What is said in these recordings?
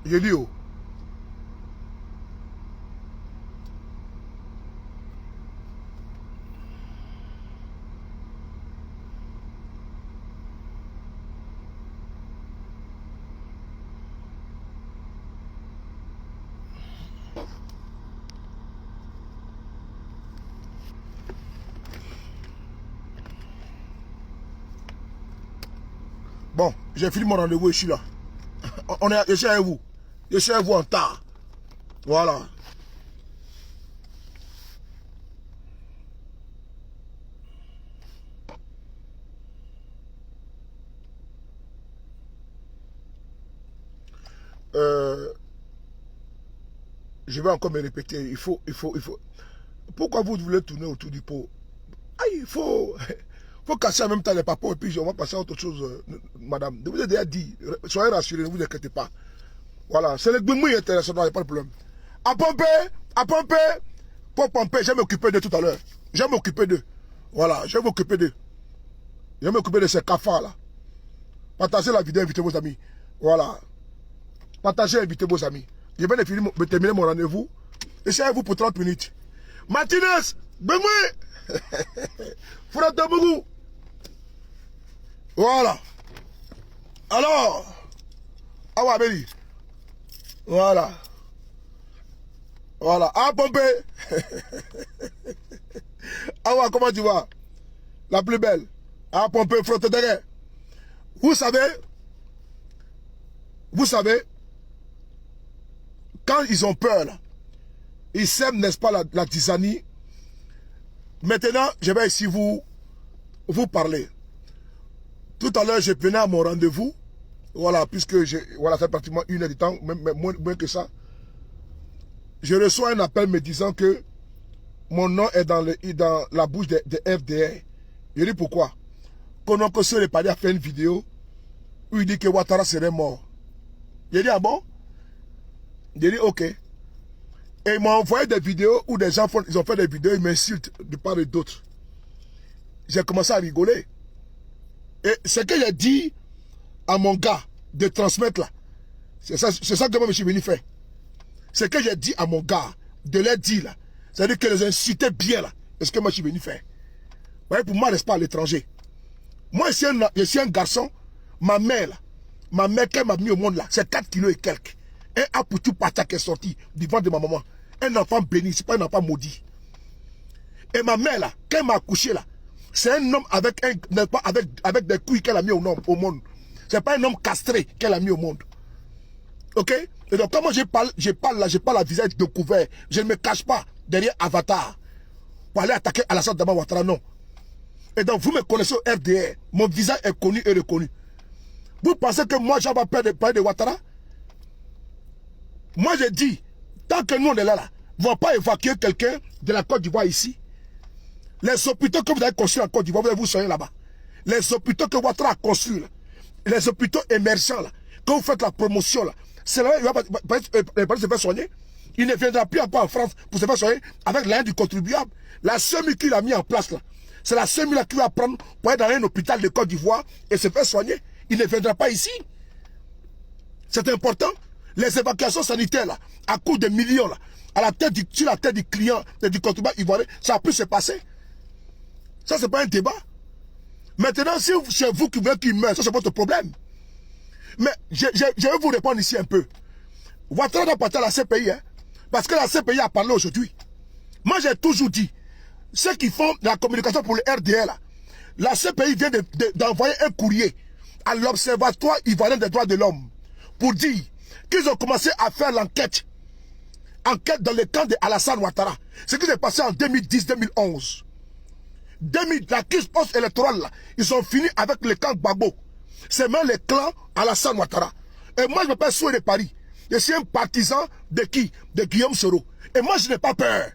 J'ai dit, oh. Bon, j'ai fini mon rendez-vous, je suis là. Je suis avec vous. Je suis avec vous en tard. Voilà. Je vais encore me répéter. Il faut. Pourquoi vous voulez tourner autour du pot? Ah, il faut casser en même temps les papas et puis on va passer à autre chose, madame. Je vous ai déjà dit, soyez rassurés, ne vous inquiétez pas. Voilà, c'est le Gbemouille international, il n'y a pas de problème. À pomper, pour pomper, je vais m'occuper d'eux tout à l'heure. Je vais m'occuper d'eux. Voilà, je vais m'occuper d'eux. Je vais m'occuper de ces cafards là. Partagez la vidéo, invitez vos amis. Voilà. Partagez, invitez vos amis. Je vais terminer mon rendez-vous. Et c'est à vous pour 30 minutes. Martinez, Gbemouille, Frère Mougou. Voilà. Alors, Awa Beli. Voilà. Voilà. Ah, Pompé. Awa, comment tu vas? La plus belle. Ah, Pompé, Frère derrière. Vous savez, quand ils ont peur, là, ils sèment, n'est-ce pas, la tisanie. Maintenant, je vais ici vous parler. Tout à l'heure, je venais à mon rendez-vous. Voilà, puisque voilà, ça fait pratiquement 1 heure de temps, même moins que ça. Je reçois un appel me disant que mon nom est dans la bouche de FDR. Je dis pourquoi? Kononko Sele Padé a fait une vidéo où il dit que Ouattara serait mort. Je dis ah bon? Je dis ok. Et ils m'ont envoyé des vidéos où des gens ils ont fait des vidéos, ils m'insultent de part et d'autre. J'ai commencé à rigoler. Et ce que j'ai dit à mon gars de transmettre là, c'est ça que moi je suis venu faire. Ce que j'ai dit à mon gars de leur dire là, c'est-à-dire que les inciter bien là, c'est ce que moi je suis venu faire. Vous voyez, pour moi, reste pas à l'étranger. Moi, je suis un garçon, ma mère qu'elle m'a mis au monde là, c'est 4 kilos et quelques. Un apoutou pata qui est sorti du ventre de ma maman. Un enfant béni, c'est pas un enfant maudit. Et ma mère là, quand elle m'a accouché là, c'est un homme avec des couilles qu'elle a mis au monde. C'est pas un homme castré qu'elle a mis au monde. Ok? Et donc, comment je parle là, je parle à visage découvert. Je ne me cache pas derrière Avatar pour aller attaquer Alassane Dramane Ouattara, non. Et donc, vous me connaissez au RDR. Mon visage est connu et reconnu. Vous pensez que moi, j'en vais parler de Ouattara? Moi, j'ai dit, tant que nous, on est là, ils ne vont pas évacuer quelqu'un de la Côte d'Ivoire ici. Les hôpitaux que vous avez construits en Côte d'Ivoire, vous soyez là-bas. Les hôpitaux que Ouattara a construits, là, les hôpitaux émergents, là, quand vous faites la promotion, là, c'est là, il va pas se faire soigner. Il ne viendra plus en France pour se faire soigner avec l'aide du contribuable. La seule qu'il a mis en place, là, c'est la seule qu'il va prendre pour aller dans un hôpital de Côte d'Ivoire et se faire soigner. Il ne viendra pas ici. C'est important. Les évacuations sanitaires, là, à coût de millions, là, sur la tête du client, du contribuable ivoirien, ça a pu se passer. Ça, c'est pas un débat. Maintenant, si c'est vous qui voulez qu'il meure, ça, c'est votre problème. Mais je vais vous répondre ici un peu. Ouattara doit partir à la CPI, hein, parce que la CPI a parlé aujourd'hui. Moi, j'ai toujours dit, ceux qui font la communication pour le RDR, là, la CPI vient d'envoyer un courrier à l'Observatoire ivoirien des droits de l'homme pour dire qu'ils ont commencé à faire l'enquête. Enquête dans le camp de Alassane Ouattara. Ce qui s'est passé en 2010-2011. La crise post-électorale, ils ont fini avec le camp Gbagbo. C'est même le clan Alassane Ouattara. Et moi, je m'appelle Soué de Paris. Je suis un partisan de qui? De Guillaume Soro. Et moi, je n'ai pas peur.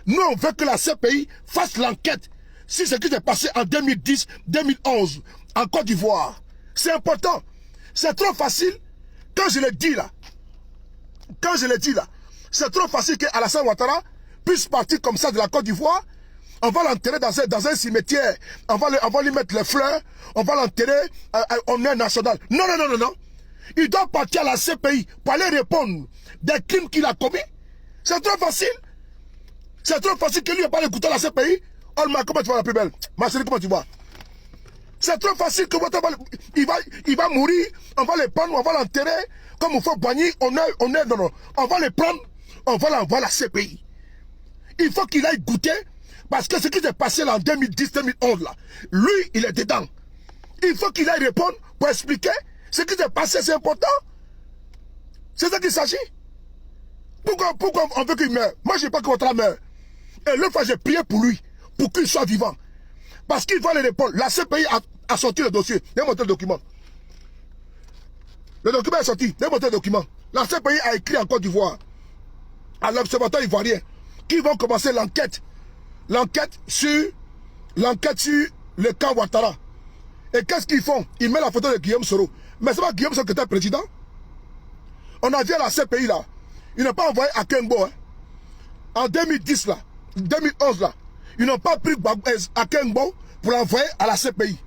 Nous, on veut que la CPI fasse l'enquête sur ce qui s'est passé en 2010-2011 en Côte d'Ivoire. C'est important. C'est trop facile. Quand je le dis là, c'est trop facile que Alassane Ouattara puisse partir comme ça de la Côte d'Ivoire. On va l'enterrer dans un cimetière. On va lui mettre les fleurs. On va l'enterrer en air national. Non. Il doit partir à la CPI pour aller répondre des crimes qu'il a commis. C'est trop facile. C'est trop facile que lui n'a pas écouté la CPI. Oh, comment tu vois la plus belle? Ma chérie, comment tu vois? C'est trop facile que il va mourir, on va le prendre, on va l'enterrer. Comme il faut Boigny, on va le prendre, on va l'envoyer à la CPI. Il faut qu'il aille goûter, parce que ce qui s'est passé là en 2010-2011, là, lui, il est dedans. Il faut qu'il aille répondre pour expliquer ce qui s'est passé, c'est important. C'est ça qu'il s'agit. Pourquoi on veut qu'il meure? Moi, je ne sais pas que votre meurt. Et l'autre fois, j'ai prié pour lui, pour qu'il soit vivant. Parce qu'il va les répondre. La CPI a sorti le dossier. Démontrez le document. Le document est sorti. Démontrez le document. La CPI a écrit en Côte d'Ivoire à l'Observatoire ivoirien qu'ils vont commencer l'enquête. L'enquête sur le camp Ouattara. Et qu'est-ce qu'ils font? Ils mettent la photo de Guillaume Soro. Mais c'est pas Guillaume Soro qui était président. On a vu à la CPI là. Ils n'ont pas envoyé à Kengo. Hein. En 2010 là. 2011 là. Ils n'ont pas pris à Kengo pour l'envoyer à la CPI.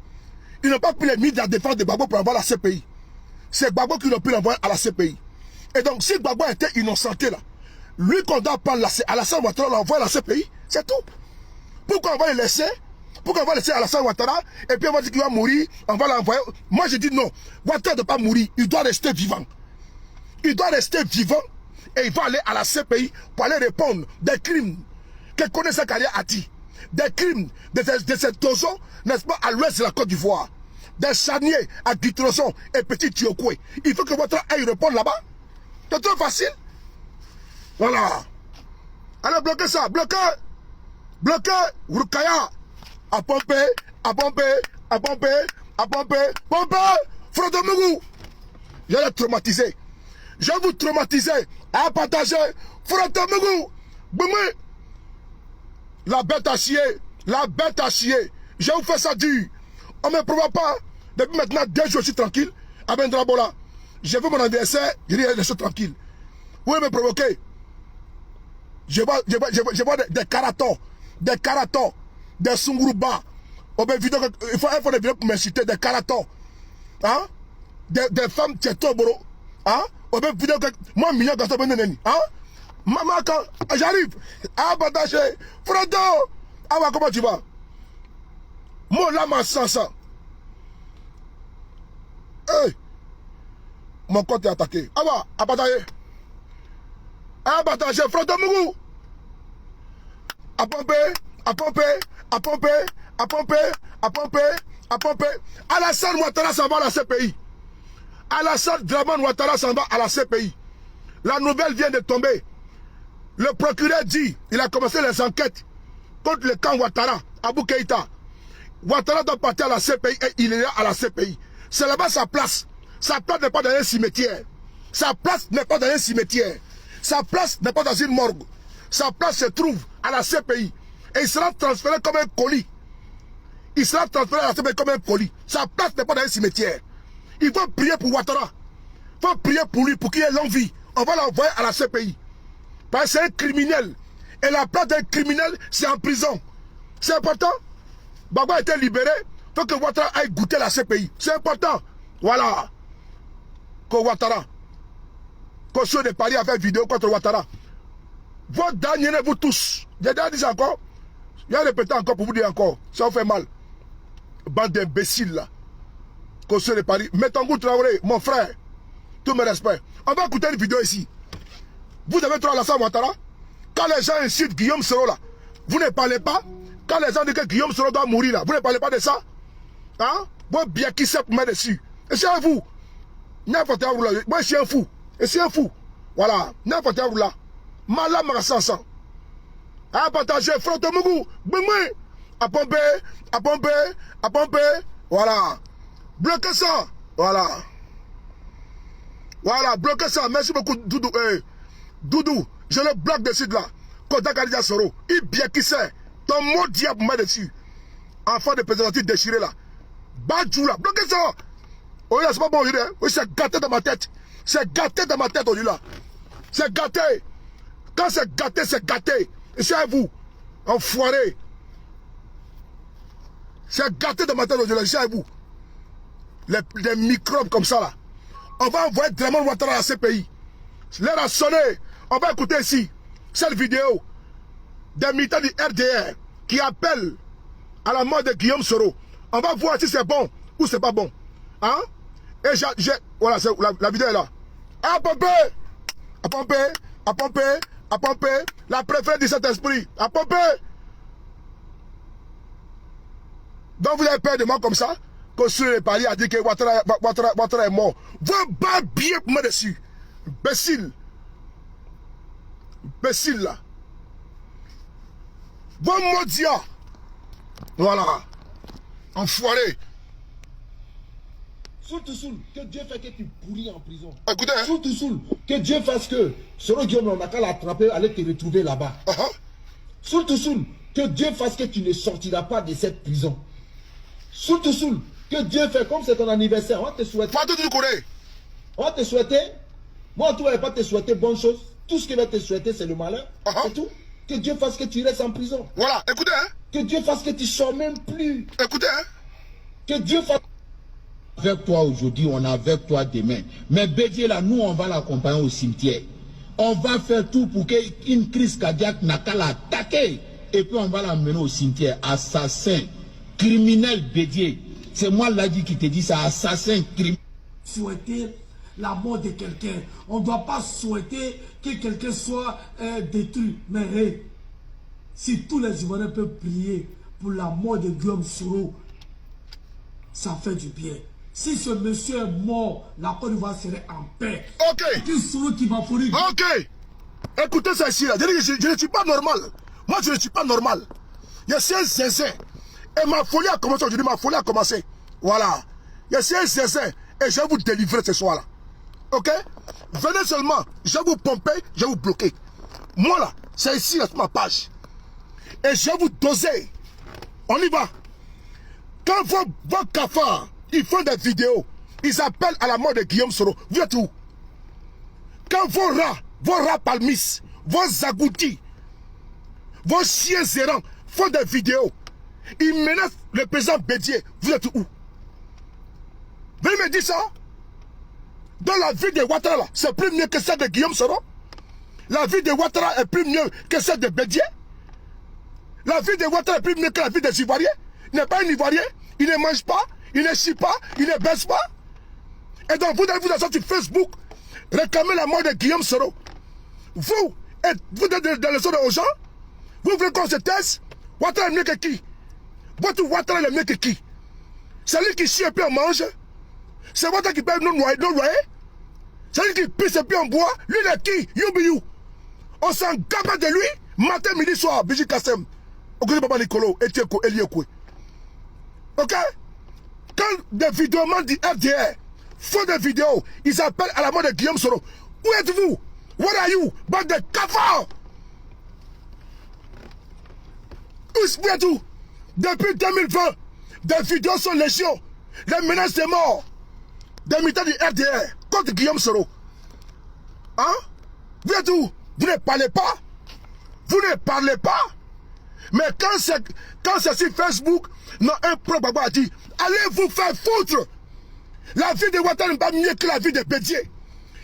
Ils n'ont pas pris les ministres de la défense de Gbagbo pour l'envoyer à la CPI. C'est Gbagbo qui l'ont pu l'envoyer à la CPI. Et donc, si Gbagbo était innocenté là, lui qu'on doit prendre Alassane Ouattara l'envoyer à la CPI, c'est tout. Pourquoi on va le laisser? Pourquoi on va laisser Alassane Ouattara et puis on va dire qu'il va mourir, on va l'envoyer? Moi je dis non, Ouattara ne doit pas mourir, il doit rester vivant. Il doit rester vivant et il va aller à la CPI pour aller répondre des crimes que connaît sa carrière à dit. Des crimes de ces tozons, n'est-ce pas, à l'ouest de la Côte d'Ivoire. Des charniers à Guitroson et Petit Tiokoué. Il faut que Ouattara aille répondre là-bas. C'est trop facile. Voilà. Allez, bloquez ça. Bloquez. Bloquez. Rukaya. À pomper. À pomper. À pomper. À pomper. Pomper. Frodomougou. Je vais traumatiser. Je vais vous traumatiser. À partager. Frodomougou. Boumé. La bête à chier. La bête à chier. Je vous fais ça dur. On ne me provoque pas. Depuis maintenant, 2 jours, je suis tranquille. À Bendrabola. Je veux mon anniversaire. Je dis, je suis tranquille. Vous voulez me provoquer? Je vois des karatons. Des karatons. Des sunguruba. Il faut des vidéos pour m'inciter. Des karatons. Hein? Des femmes tchétoboro. Hein? Moi, million de personnes. Hein? Maman, quand j'arrive, à partager, Frodo, comment tu vas? Mon lama sans ça. Hey! Mon compte est attaqué. À partager. À partager, Frodo Mougou. À pomper, à pomper, à pomper, à pomper, à pomper, à pomper. Alassane Ouattara s'en va à la CPI. Alassane Draman Ouattara s'en va à la CPI. La nouvelle vient de tomber. Le procureur dit, il a commencé les enquêtes contre le camp Ouattara, Abou Keïta. Ouattara doit partir à la CPI et il est là à la CPI. C'est là-bas sa place. Sa place n'est pas dans un cimetière. Sa place n'est pas dans un cimetière. Sa place n'est pas dans une morgue. Sa place se trouve à la CPI. Et il sera transféré comme un colis. Il sera transféré à la CPI comme un colis. Sa place n'est pas dans un cimetière. Il faut prier pour Ouattara. Il faut prier pour lui, pour qu'il ait l'envie. On va l'envoyer à la CPI. Parce que c'est un criminel. Et la place d'un criminel, c'est en prison. C'est important. Gbagbo a été libéré. Il faut que Ouattara aille goûter la CPI. C'est important. Voilà. Que Ouattara. Caution de Paris a fait vidéo contre Ouattara. Votre dernier, vous tous. J'ai déjà dit encore. Je vais répéter encore pour vous dire encore. Ça vous fait mal. Bande d'imbéciles là. Caution de Paris. Mettons-vous Traoré, mon frère. Tout mes respects. On va écouter une vidéo ici. Vous avez trop Alassane Ouattara. Quand les gens incitent Guillaume Soro là, vous ne parlez pas. Quand les gens disent que Guillaume Soro doit mourir là, vous ne parlez pas de ça. Hein? Moi, bien qui sait pour mettre dessus. Et c'est un fou. N'importe où là. Moi, je suis un fou. Et c'est un fou. Voilà. N'importe où là. Malade, Marassansan. À partager, Frotte Mougou. Boumé. À pomper. À pomper. À pomper. Voilà. Bloquez ça. Voilà. Voilà. Bloquez ça. Merci beaucoup, Doudou. Doudou, je le bloque dessus là. Koda Kadidia Soro. Il bien qui sait. Ton mot diable pour mettre dessus. Enfant de préservatif déchiré là. Badjou là. Bloquez ça. Oh là, c'est pas bon aujourd'hui. Hein? Oui, c'est gâté dans ma tête. C'est gâté dans ma tête aujourd'hui là. C'est gâté. Quand c'est gâté, c'est gâté. Et c'est à vous. Enfoiré. C'est gâté dans ma tête aujourd'hui là. C'est à vous. Les microbes comme ça là. On va envoyer Draman Ouattara à ces pays. L'heure a sonné. On va écouter ici cette vidéo des militants du RDR qui appellent à la mort de Guillaume Soro. On va voir si c'est bon ou c'est pas bon. Hein? Et voilà, la vidéo est là. À pomper, à pomper, à pomper, à pomper. La préférée de cet esprit. À pomper. Donc vous avez peur de moi comme ça? Que sur les paris a dit que Ouattara est mort. Vous barbiez pour moi dessus. Imbécile. Imbécile là. Vous maudits. Voilà. Enfoiré. Surtout que Dieu fait que tu pourris en prison. Écoutez, hein? Surtout que Dieu fasse que Soro Guillaume on a qu'à l'attraper, aller te retrouver là-bas. Surtout que Dieu fasse que tu ne sortiras pas de cette prison. Surtout que Dieu fait comme c'est ton anniversaire, on va te souhaiter. On va te souhaiter. Moi, tout ne va pas te souhaiter bonne chose. Tout ce qu'il va te souhaiter, c'est le malheur. C'est tout. Que Dieu fasse que tu restes en prison. Voilà, écoutez, hein? Que Dieu fasse que tu ne sors même plus. Écoutez, hein? Que Dieu fasse. Avec toi aujourd'hui, on est avec toi demain. Mais Bédié là, nous, on va l'accompagner au cimetière. On va faire tout pour qu'une crise cardiaque n'a qu'à l'attaquer. Et puis on va l'amener au cimetière. Assassin, criminel Bédié. C'est moi là qui te dis ça, assassin, criminel. Souhaiter la mort de quelqu'un. On ne doit pas souhaiter que quelqu'un soit détruit. Mais hey, si tous les Ivoiriens peuvent prier pour la mort de Guillaume Soro, ça fait du bien. Si ce monsieur est mort, la Côte d'Ivoire serait en paix. Ok. Ok. Écoutez ça ici là. Je ne suis pas normal. Moi je ne suis pas normal. Je suis un zinzin. Et ma folie a commencé aujourd'hui. Ma folie a commencé. Voilà. Je suis un zinzin. Et je vais vous délivrer ce soir là. Ok. Venez seulement. Je vais vous pomper. Je vais vous bloquer. Moi là. C'est ici là sur ma page. Et je vais vous doser. On y va. Quand vos cafards, ils font des vidéos, ils appellent à la mort de Guillaume Soro. Vous êtes où? Quand vos rats palmistes, vos agoutis, vos chiens errants font des vidéos, ils menacent le président Bédié. Vous êtes où? Venez me dire ça. Dans la vie de Ouattara, c'est plus mieux que celle de Guillaume Soro. La vie de Ouattara est plus mieux que celle de Bédié. La vie de Ouattara est plus mieux que la vie des Ivoiriens. Il n'est pas un Ivoirien. Il ne mange pas, il ne chie pas, il ne baisse pas. Et donc vous allez vous asseoir sur Facebook, réclamer la mort de Guillaume Soro. Vous êtes dans le son aux gens. Vous voulez qu'on se taise? Ouattara est mieux que qui? Votre Ouattara est mieux que qui? C'est lui qui chie et puis on mange. C'est Ouattara qui paye nos loyers. C'est lui qui pisse et puis on boit. Lui il est qui? You. On s'en gabe de lui, matin, midi, soir. Biji Kassem. Okosi Papa Nicolo, Etieko, Eliekwe. Ok? Quand des vidéomans du RDR font des vidéos, ils appellent à la mort de Guillaume Soro. Où êtes-vous? Where are you? Bande de cafards! Où êtes-vous? Depuis 2020, des vidéos sont légion. Les menaces de mort des militants du RDR contre Guillaume Soro. Hein? Vous êtes où? Vous ne parlez pas? Vous ne parlez pas? Mais quand c'est sur Facebook, non, un pro-baba a dit, allez vous faire foutre. La vie de Ouattara n'est pas mieux que la vie de Bédié.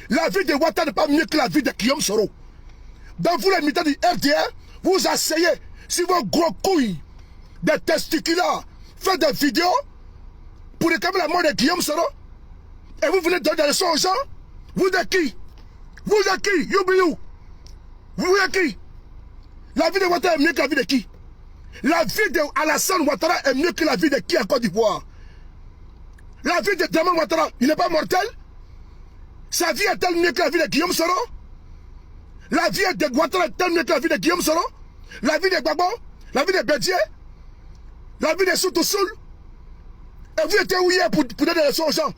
La vie de Ouattara n'est pas mieux que la vie de Guillaume Soro. Donc vous les militants du RDR, vous asseyez sur vos gros couilles, des testicules, faites des vidéos pour réclamer la mort de Guillaume Soro. Et vous venez donner des leçons aux gens. Vous êtes qui? Vous êtes qui? You. Vous êtes qui? La vie de Ouattara est mieux que la vie de qui? La vie de Alassane Ouattara est mieux que la vie de qui en Côte d'Ivoire? La vie de Draman Ouattara, il n'est pas mortel? Sa vie est-elle mieux que la vie de Guillaume Soro? La vie de Ouattara est-elle mieux que la vie de Guillaume Soro? La vie de Gbagbo? La vie de Bédié? La vie de Soutousoul? Et vous étiez où hier pour donner des leçons aux gens?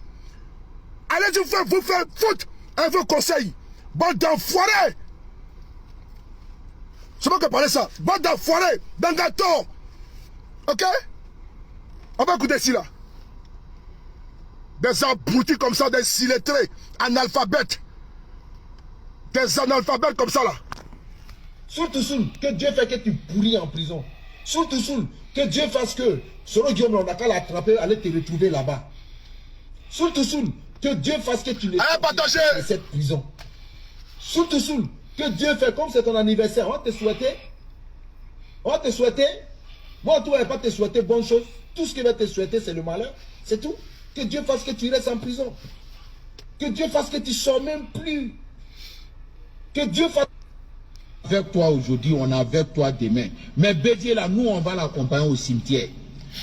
Allez-y vous faire foutre un vos conseils. Bande d'enfoirés! C'est moi qui parle ça. Bande d'enfoirés, d'un gâteau. Ok? On va écouter ici là. Des abrutis comme ça, des illettrés, analphabètes. Des analphabètes comme ça là. Surtout que Dieu fait que tu pourris en prison. Surtout que Dieu fasse que Soro Guillaume on a qu'à l'attraper, aller te retrouver là-bas. Surtout Que Dieu fasse que tu ne sortes pas de cette prison. Soul, que Dieu fait comme c'est ton anniversaire. On va te souhaiter. On va te souhaiter. Moi, toi, je ne vais pas te souhaiter bonne chose. Tout ce qu'il va te souhaiter, c'est le malheur. C'est tout. Que Dieu fasse que tu restes en prison. Que Dieu fasse que tu ne sors même plus. Que Dieu fasse... Avec toi aujourd'hui, on est avec toi demain. Mais Bédié, là, nous, on va l'accompagner au cimetière.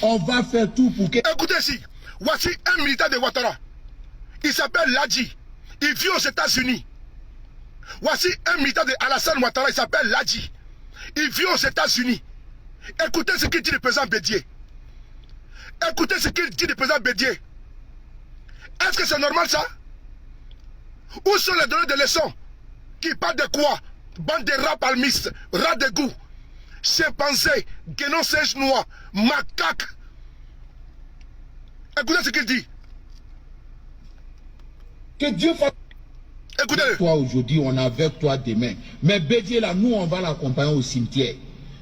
On va faire tout pour que... Écoutez ici, voici un militant de Ouattara. Il s'appelle Ladji. Il vit aux États-Unis. Voici un militant de Alassane Ouattara. Il s'appelle Ladji. Il vit aux États-Unis. Écoutez ce qu'il dit le président Bédié. Écoutez ce qu'il dit le président Bédié. Est-ce que c'est normal ça? Où sont les donneurs de leçons qui parlent de quoi? Bande de rats palmistes, rats de goût, chimpanzés, guénons singes noirs, macaques. Écoutez ce qu'il dit. Que Dieu fasse... Écoutez. Toi aujourd'hui, on est avec toi demain. Mais Bédié, là, nous, on va l'accompagner au cimetière.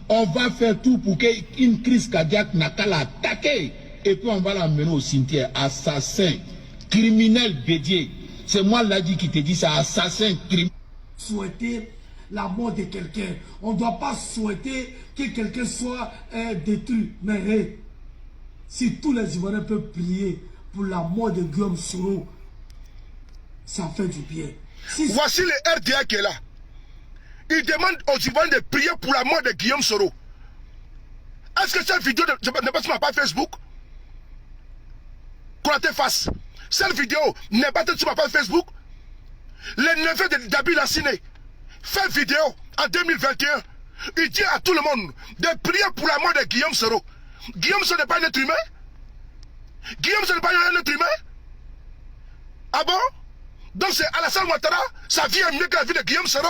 On va faire tout pour qu'une crise cardiaque n'a qu'à l'attaquer. Et puis on va l'amener au cimetière. Assassin, criminel Bédié. C'est moi Ladji qui te dit ça, assassin, criminel. Souhaiter la mort de quelqu'un. On ne doit pas souhaiter que quelqu'un soit détruit. Mais si tous les Ivoiriens peuvent prier pour la mort de Guillaume Soro, ça fait du bien. Voici le RDA qui est là. Il demande aux Ivoiriens de prier pour la mort de Guillaume Soro. Est-ce que cette vidéo n'est pas sur ma page Facebook? Konaté face. Cette vidéo n'est pas sur ma page Facebook. Le neveu de Dabi Lassine fait vidéo en 2021. Il dit à tout le monde de prier pour la mort de Guillaume Soro. Guillaume Soro n'est pas un être humain? Guillaume Soro n'est pas un être humain? Ah bon? Donc c'est Alassane Ouattara, sa vie est mieux que la vie de Guillaume Soro?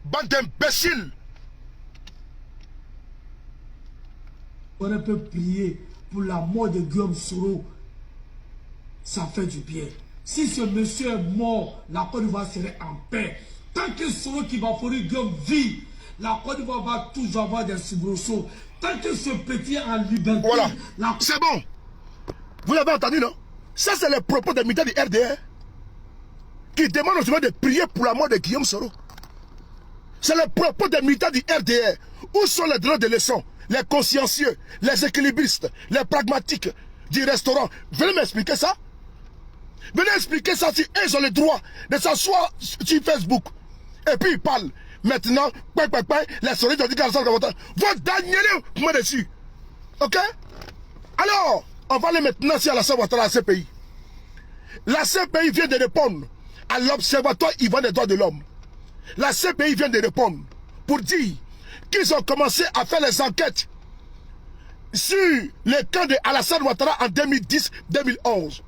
Bande d'imbéciles. On peut prier pour la mort de Guillaume Soro. Ça fait du bien. Si ce monsieur est mort, la Côte d'Ivoire serait en paix. Tant que Soro qui va fournir Guillaume vit, la Côte d'Ivoire va toujours avoir des soubresauts. Tant que ce petit est en liberté... Voilà, c'est bon. Vous l'avez entendu, non? Ça, c'est le propos des militants du RDR qui demandent aux gens de prier pour la mort de Guillaume Soro. C'est le propos des militants du RDR. Où sont les donneurs de leçons, les consciencieux, les équilibristes, les pragmatiques du restaurant? Venez m'expliquer ça. Venez expliquer ça si ils ont le droit de s'asseoir sur Facebook. Et puis ils parlent. Maintenant, les souris ont dit qu'elles sont votre dernier moi dessus. Ok? Alors, on va aller maintenant sur Alassane Ouattara à la CPI. La CPI vient de répondre à l'Observatoire ivoirien des droits de l'homme. La CPI vient de répondre pour dire qu'ils ont commencé à faire les enquêtes sur le camp de Alassane Ouattara en 2010-2011.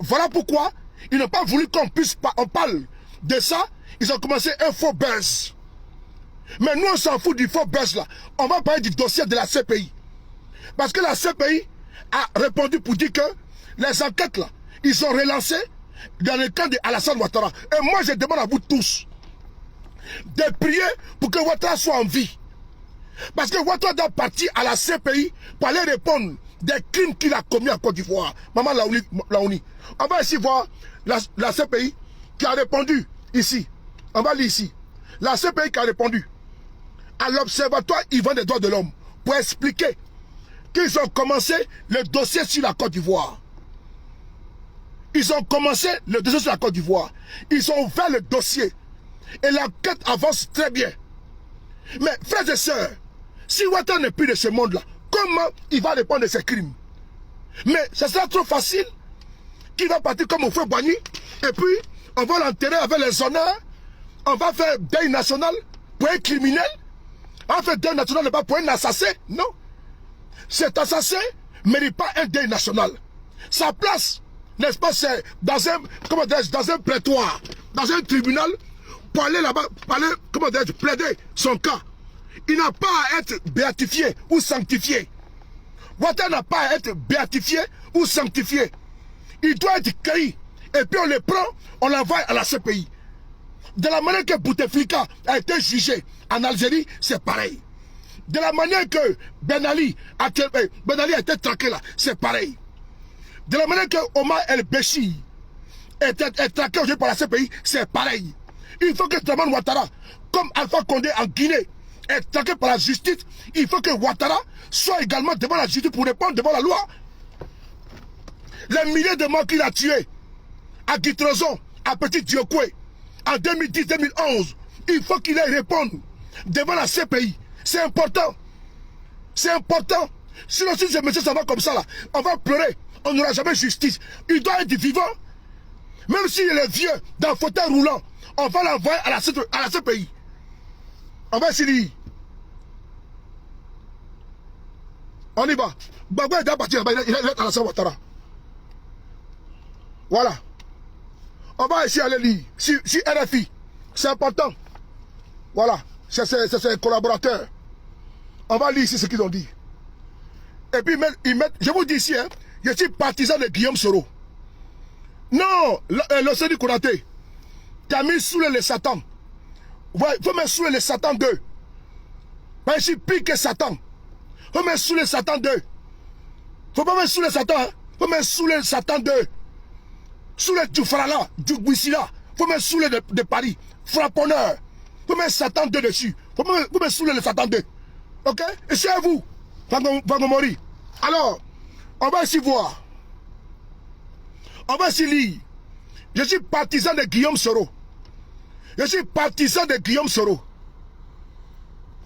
Voilà pourquoi ils n'ont pas voulu qu'on puisse on parle de ça. Ils ont commencé un faux buzz. Mais nous on s'en fout du faux buzz là. On va parler du dossier de la CPI. Parce que la CPI a répondu pour dire que les enquêtes là, ils sont relancés dans le camp de Alassane Ouattara. Et moi je demande à vous tous de prier pour que Ouattara soit en vie. Parce que Ouattara doit partir à la CPI pour aller répondre des crimes qu'il a commis en Côte d'Ivoire. Maman Laouni. On va ici voir la CPI qui a répondu ici. On va lire ici. La CPI qui a répondu à l'Observatoire ivoirien des droits de l'homme pour expliquer qu'ils ont commencé le dossier sur la Côte d'Ivoire. Ils ont commencé le dossier sur la Côte d'Ivoire. Ils ont ouvert le dossier. Et l'enquête avance très bien. Mais frères et sœurs, si Ouattara n'est plus de ce monde-là, comment il va répondre de ses crimes? Mais ce sera trop facile qu'il va partir comme au feu Boigny. Et puis, on va l'enterrer avec les honneurs. On va faire deuil national pour un criminel. On va faire deuil national pas pour un assassin. Non. Cet assassin ne mérite pas un deuil national. Sa place, n'est-ce pas, c'est dans un prétoire, dans un tribunal, pour aller là-bas, plaider son cas. Il n'a pas à être béatifié ou sanctifié. Ouattara n'a pas à être béatifié ou sanctifié. Il doit être cueilli. Et puis on le prend, on l'envoie à la CPI. De la manière que Bouteflika a été jugé en Algérie, c'est pareil. De la manière que Ben Ali a été traqué là, c'est pareil. De la manière que Omar El Béchir est traqué aujourd'hui par la CPI, c'est pareil. Il faut que Draman Ouattara, comme Alpha Condé en Guinée, est traqué par la justice. Il faut que Ouattara soit également devant la justice pour répondre devant la loi. Les milliers de morts qu'il a tués à Guitrozon, à Petit Diokwe, en 2010-2011, il faut qu'il aille répondre devant la CPI. C'est important. C'est important. Sinon, si ce monsieur s'en va comme ça, là, on va pleurer. On n'aura jamais justice. Il doit être vivant. Même s'il est vieux, dans le fauteuil roulant, on va l'envoyer à la CPI. On va essayer. On y va. Bagba est déjà parti là-bas. Il est à la Ouattara. Voilà. On va essayer d'aller lire. Si RFI, c'est important. Voilà. C'est ses collaborateurs. On va lire ici ce qu'ils ont dit. Et puis, ils mettent, je vous dis ici, hein, je suis partisan de Guillaume Soro. Non, le Sédi Konaté, tu as mis sous les Satan. Ouais, il faut mettre sous les Satan 2. Parce que je suis pire que Satan. Il faut mettre sous les Satan 2. Il ne faut pas mettre sous les Satan. Il faut mettre sous les Satan 2. Sous les Djoufrala, Djoubouissila. Il faut mettre sous les de Paris. Frapponneur. Il faut mettre Satan 2 dessus. Il faut mettre sous les Satan 2. Ok? Et c'est à vous, Vangomori. Alors, on va ici voir. On va ici lire. Je suis partisan de Guillaume Soro. Je suis partisan de Guillaume Soro.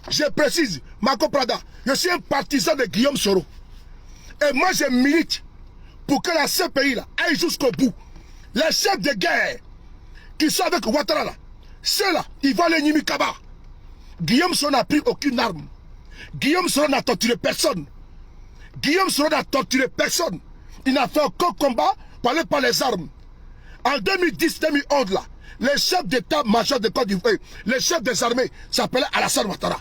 Je précise, Marco Prada, je suis un partisan de Guillaume Soro. Et moi, je milite pour que la CPI là, aille jusqu'au bout. Les chefs de guerre qui sont avec Ouattara, ceux-là, ils vont aller Nimikaba. Guillaume Soro n'a pris aucune arme. Guillaume Soro n'a torturé personne. Guillaume Soro n'a torturé personne. Il n'a fait aucun combat par les armes. En 2010-2011, là, les chefs d'état-major de Côte d'Ivoire, les chefs des armées s'appelaient Alassane Ouattara.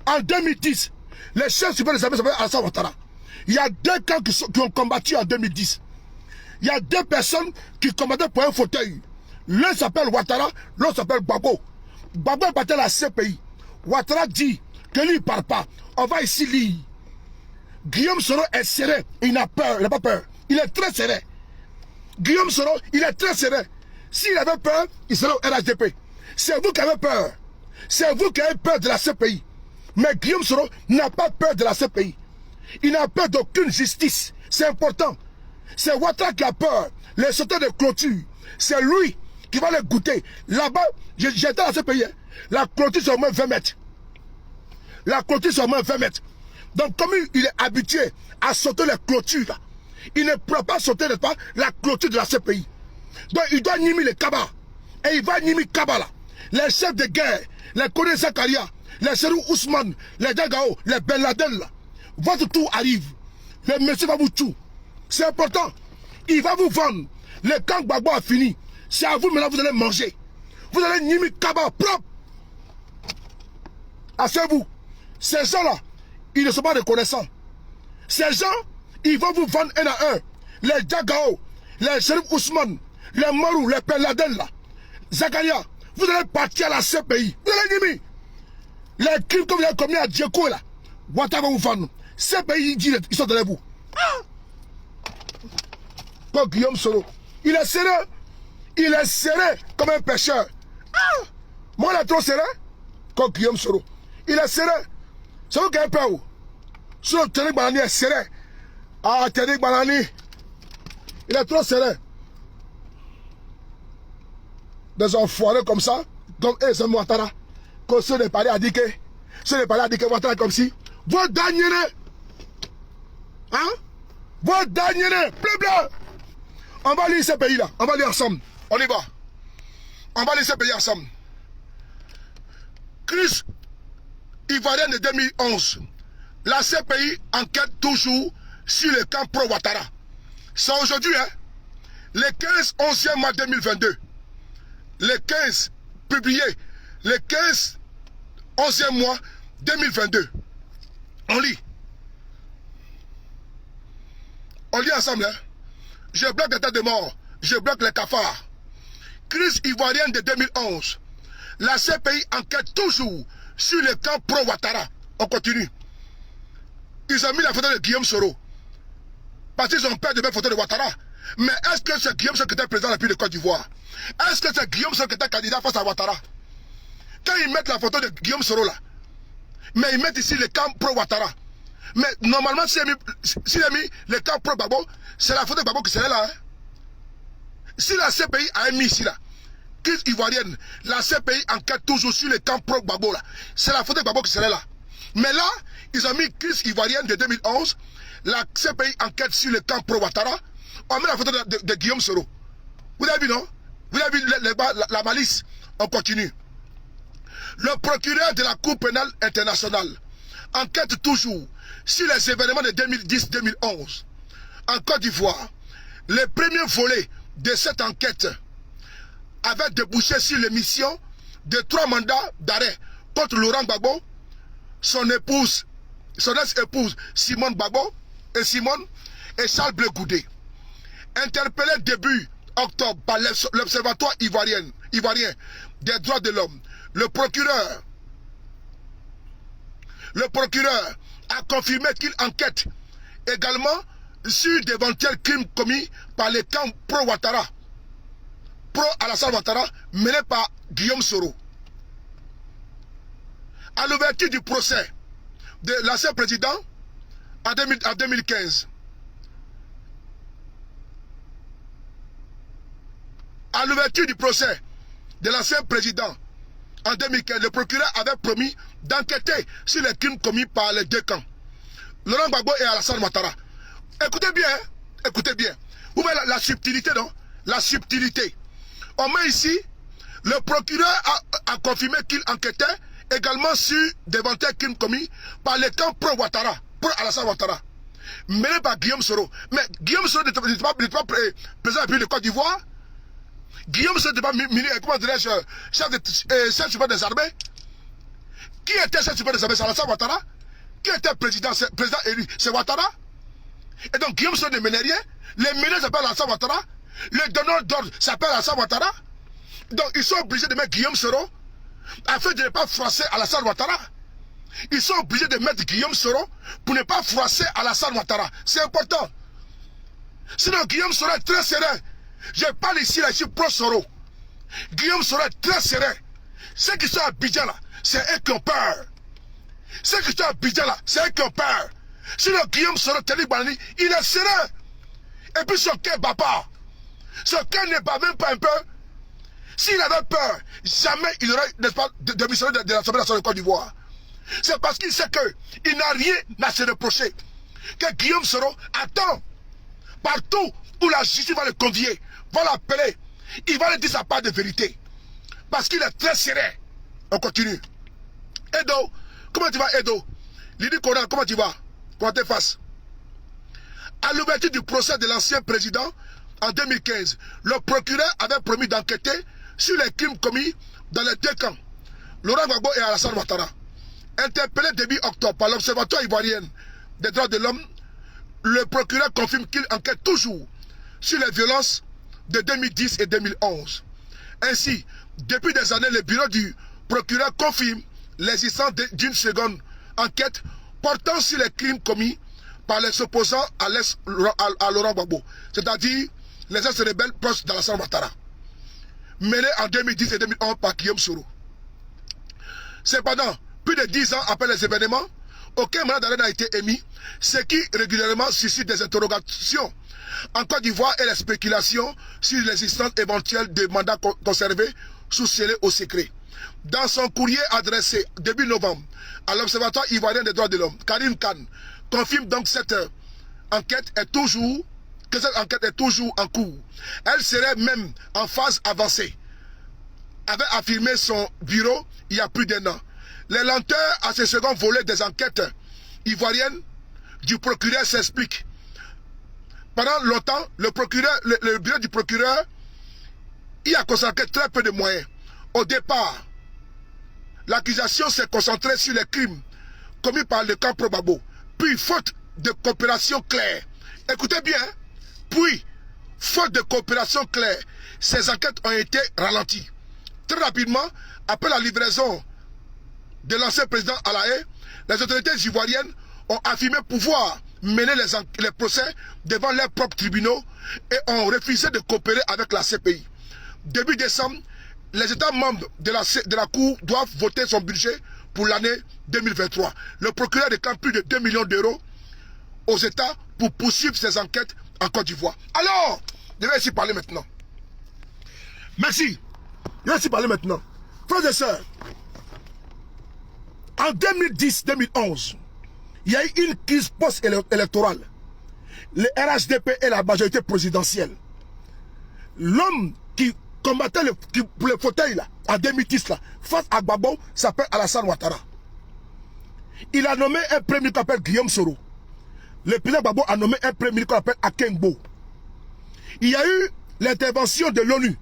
En 2010, les chefs suprêmes des armées s'appelaient Alassane Ouattara. Il y a deux camps qui ont combattu en 2010. Il y a deux personnes qui combattaient pour un fauteuil. L'un s'appelle Ouattara, l'autre s'appelle Babo. Babo est battu à la CPI. Ouattara dit que lui, il ne parle pas. On va ici lire. Guillaume Soro est serein. Il n'a peur. Il n'a pas peur. Il est très serein. Guillaume Soro, il est très serein. S'il avait peur, il serait au RHDP. C'est vous qui avez peur. C'est vous qui avez peur de la CPI. Mais Guillaume Soro n'a pas peur de la CPI. Il n'a peur d'aucune justice. C'est important. C'est Ouattara qui a peur. Les sauteurs de clôture, c'est lui qui va les goûter. Là-bas, j'étais à la CPI. Hein. La clôture, c'est au moins 20 mètres. La clôture, c'est au moins 20 mètres. Donc, comme il est habitué à sauter les clôtures, là, il ne pourra pas sauter, n'est-ce pas, la clôture de la CPI. Donc, il doit nimer les Kaba. Et il va nimer Kaba, là. Les chefs de guerre, les Kone Zakaria, les Serou Ousmane, les Dagao, les Ben Laden, là. Votre tour arrive. Le monsieur va vous tuer. C'est important. Il va vous vendre. Le camp Gbagbo a fini. C'est à vous, maintenant, vous allez manger. Vous allez nimer Kaba propre. Asseyez-vous. Ces gens-là, ils ne sont pas reconnaissants. Ces gens, ils vont vous vendre un à un. Les Dagao, les Serif Ousmane, les Marou, les Ben Laden, là. Zakaria, vous allez partir à la CPI. Vous allez nimer. Les crimes que vous avez commis à Djeko, là. Ouattara va vous vendre. CPI, ils sont derrière vous. Comme Guillaume Soro. Il est serré. Il est serré comme un pêcheur. Moi, il est trop serré. Comme Guillaume Soro. Il est serré. C'est vous qui avez peur. Sur Thénique Banani est serré. Ah, Thénique Banani. Il est trop serré. Des enfoirés comme ça. Comme eux, c'est Ouattara. Quand ceux des palais a dit que. Ceux des palais a dit que Ouattara est comme si. Vous gagnez. Hein? Vous gagnez. Bleu. On va lire ces pays-là. On va lire ensemble. On y va. On va lire ces pays ensemble. Crise ivoirienne de 2011. La CPI enquête toujours sur le camp pro-Ouattara. C'est aujourd'hui, hein? Le 15-11e mois 2022. Le 15, publié. Le 15-11e mois 2022. On lit. On lit ensemble, hein? Je bloque l'état de mort. Je bloque les cafards. Crise ivoirienne de 2011. La CPI enquête toujours sur le camp pro-Ouattara. On continue. Ils ont mis la photo de Guillaume Soro. Parce qu'ils ont peur de mettre la photo de Ouattara. Mais est-ce que c'est Guillaume Soro qui était président de la République de Côte d'Ivoire? Est-ce que c'est Guillaume Soro qui était candidat face à Ouattara? Quand ils mettent la photo de Guillaume Soro là, mais ils mettent ici le camp pro-Ouattara. Mais normalement, s'il a mis le camp pro-Gbagbo, c'est la photo de Gbagbo qui serait là. Hein? Si la CPI a mis ici là, crise ivoirienne, la CPI enquête toujours sur le camp pro-Gbagbo là. C'est la photo de Gbagbo qui serait là. Mais là, ils ont mis crise ivoirienne de 2011, la CPI enquête sur le camp pro-Ouattara, on met la photo de Guillaume Soro. Vous avez vu, non? Vous avez vu la malice? On continue. Le procureur de la Cour pénale internationale enquête toujours sur les événements de 2010-2011 en Côte d'Ivoire. Le premier volet de cette enquête avait débouché sur l'émission de 3 mandats d'arrêt contre Laurent Gbagbo, son épouse, son ex-épouse Simone Gbagbo et Charles Blé Goudé. Interpellé début octobre par l'Observatoire ivoirien des droits de l'homme, le procureur a confirmé qu'il enquête également sur d'éventuels crimes commis par les camps pro-Ouattara, pro-Alassane Ouattara, menés par Guillaume Soro. À l'ouverture du procès de l'ancien président en 2015, à l'ouverture du procès de l'ancien président en 2015, le procureur avait promis d'enquêter sur les crimes commis par les deux camps, Laurent Gbagbo et Alassane Ouattara. Écoutez bien, écoutez bien. Vous voyez la subtilité, non? La subtilité. On met ici, le procureur a confirmé qu'il enquêtait également sur d'éventuels crimes commis par les camps pro-Ouattara, pro-Alassane Ouattara, menés par Guillaume Soro. Mais Guillaume Soro n'était pas président de la Côte d'Ivoire. Guillaume Soro n'était pas chef suprême des armées. Qui était chef suprême des armées? C'est Alassane Ouattara. Qui était président élu? C'est Ouattara. Et donc Guillaume Soro ne menait rien. Les meneurs s'appellent Alassane Ouattara. Le donneur d'ordre s'appelle Alassane Ouattara. Donc ils sont obligés de mettre Guillaume Soro afin de ne pas froisser Alassane Ouattara. Ils sont obligés de mettre Guillaume Soro pour ne pas froisser Alassane Ouattara. C'est important. Sinon Guillaume Soro est très serein. Je parle ici, là, je suis pro-Soro. Guillaume Soro est très serein. Ceux qui sont à Abidjan là, c'est eux qui ont peur. Ceux qui sont à Abidjan là, c'est eux qui ont peur. Sinon Guillaume Soro, Télé Banani, il est serein. Et puis son cœur ne bat pas. Son cœur ne bat même pas un peu. S'il avait peur, jamais il aurait, n'est-ce pas, démissionné de l'Assemblée nationale de Côte d'Ivoire. C'est parce qu'il sait qu'il n'a rien à se reprocher. Que Guillaume Soro attend. Partout où la justice va le convier, va l'appeler, il va lui dire sa part de vérité. Parce qu'il est très serein. On continue. Edo, comment tu vas, Edo? Lydie Konan, comment tu vas? Comment tu fasses? À l'ouverture du procès de l'ancien président en 2015, le procureur avait promis d'enquêter sur les crimes commis dans les deux camps, Laurent Gbagbo et Alassane Ouattara. Interpellé début octobre par l'Observatoire ivoirien des droits de l'homme, le procureur confirme qu'il enquête toujours sur les violences de 2010 et 2011. Ainsi, depuis des années, le bureau du procureur confirme l'existence d'une seconde enquête portant sur les crimes commis par les opposants à Laurent Gbagbo, c'est-à-dire les ex-rebelles proches d'Alassane Ouattara, menés en 2010 et 2011 par Guillaume Soro. Cependant, plus de 10 ans après les événements, aucun mandat d'arrêt n'a été émis, ce qui régulièrement suscite des interrogations en Côte d'Ivoire et les spéculations sur l'existence éventuelle de mandats conservés sous scellés au secret. Dans son courrier adressé début novembre à l'Observatoire ivoirien des droits de l'homme, Karim Khan confirme donc que cette enquête est toujours en cours. Elle serait même en phase avancée, avait affirmé son bureau il y a plus d'1 an. Les lenteurs à ce second volet des enquêtes ivoiriennes du procureur s'expliquent. Pendant longtemps, le bureau du procureur y a consacré très peu de moyens. Au départ, l'accusation s'est concentrée sur les crimes commis par le camp pro-Gbagbo. Puis, faute de coopération claire, écoutez bien, puis, faute de coopération claire, ces enquêtes ont été ralenties. Très rapidement, après la livraison de l'ancien président à La Haye, les autorités ivoiriennes ont affirmé pouvoir mené les procès devant leurs propres tribunaux et ont refusé de coopérer avec la CPI. Début décembre, les États membres de la Cour doivent voter son budget pour l'année 2023. Le procureur réclame plus de 2 millions d'euros aux États pour poursuivre ces enquêtes en Côte d'Ivoire. Alors, je vais ici parler maintenant. Merci. Je vais ici parler maintenant. Frères et sœurs, en 2010-2011, il y a eu une crise post-électorale. Le RHDP et la majorité présidentielle. L'homme qui combattait pour le fauteuil là, en 2010 là, face à Gbagbo s'appelle Alassane Ouattara. Il a nommé un premier ministre qui s'appelle Guillaume Soro. Le président Gbagbo a nommé un premier ministre qui s'appelle Akengbo. Il y a eu l'intervention de l'ONU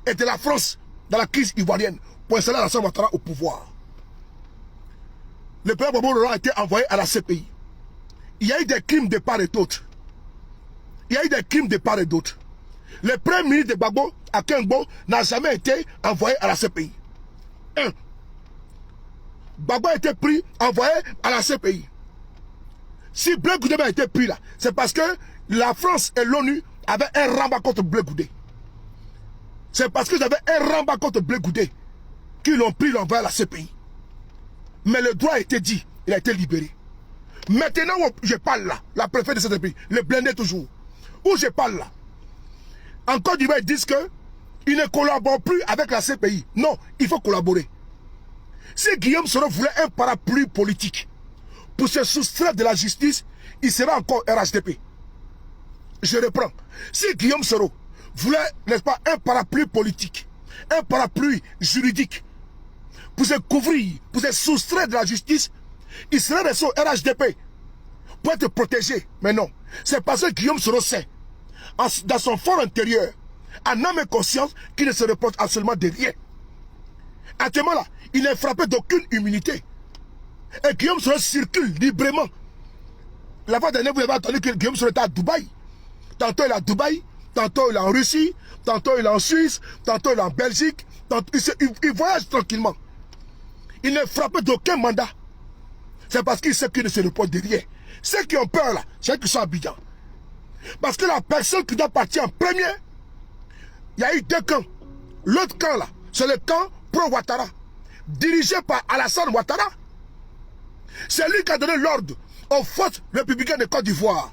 et de la France dans la crise ivoirienne pour installer Alassane Ouattara au pouvoir. Le président Gbagbo a été envoyé à la CPI. Il y a eu des crimes de part et d'autre. Il y a eu des crimes de part et d'autre. Le premier ministre de Gbagbo, Akengbo, n'a jamais été envoyé à la CPI. 1. Gbagbo a été pris, envoyé à la CPI. Si Blé Goudé a été pris là, c'est parce que la France et l'ONU avaient un rembat contre Blé Goudé. C'est parce qu'ils avaient un rembat contre Blé Goudé qu'ils l'ont pris, l'ont envoyé à la CPI. Mais le droit a été dit, il a été libéré. Maintenant où je parle là, la préfète de ce pays, le blindé toujours, où je parle là, en Côte d'Ivoire, ils disent qu'ils ne collaborent plus avec la CPI. Non, il faut collaborer. Si Guillaume Soro voulait un parapluie politique pour se soustraire de la justice, il sera encore RHDP. Je reprends. Si Guillaume Soro voulait, n'est-ce pas, un parapluie politique, un parapluie juridique, pour se couvrir, pour se soustraire de la justice, il serait resté au RHDP pour être protégé. Mais non, c'est parce que Guillaume Soro sait, dans son fort intérieur, en âme et conscience, qu'il ne se reproche absolument de rien. Actuellement là, il n'est frappé d'aucune immunité. Et Guillaume Soro circule librement. La fois dernière, vous avez entendu que Guillaume Soro était à Dubaï. Tantôt il est à Dubaï, tantôt il est en Russie, tantôt il est en Suisse, tantôt il est en Belgique. Il voyage tranquillement. Il n'est frappé d'aucun mandat. C'est parce qu'il sait qu'il ne se reproche de rien. Ceux qui ont peur là, c'est ceux qui sont à Abidjan. Parce que la personne qui doit partir en premier, il y a eu deux camps. L'autre camp là, c'est le camp pro-Ouattara, dirigé par Alassane Ouattara. C'est lui qui a donné l'ordre aux forces républicaines de Côte d'Ivoire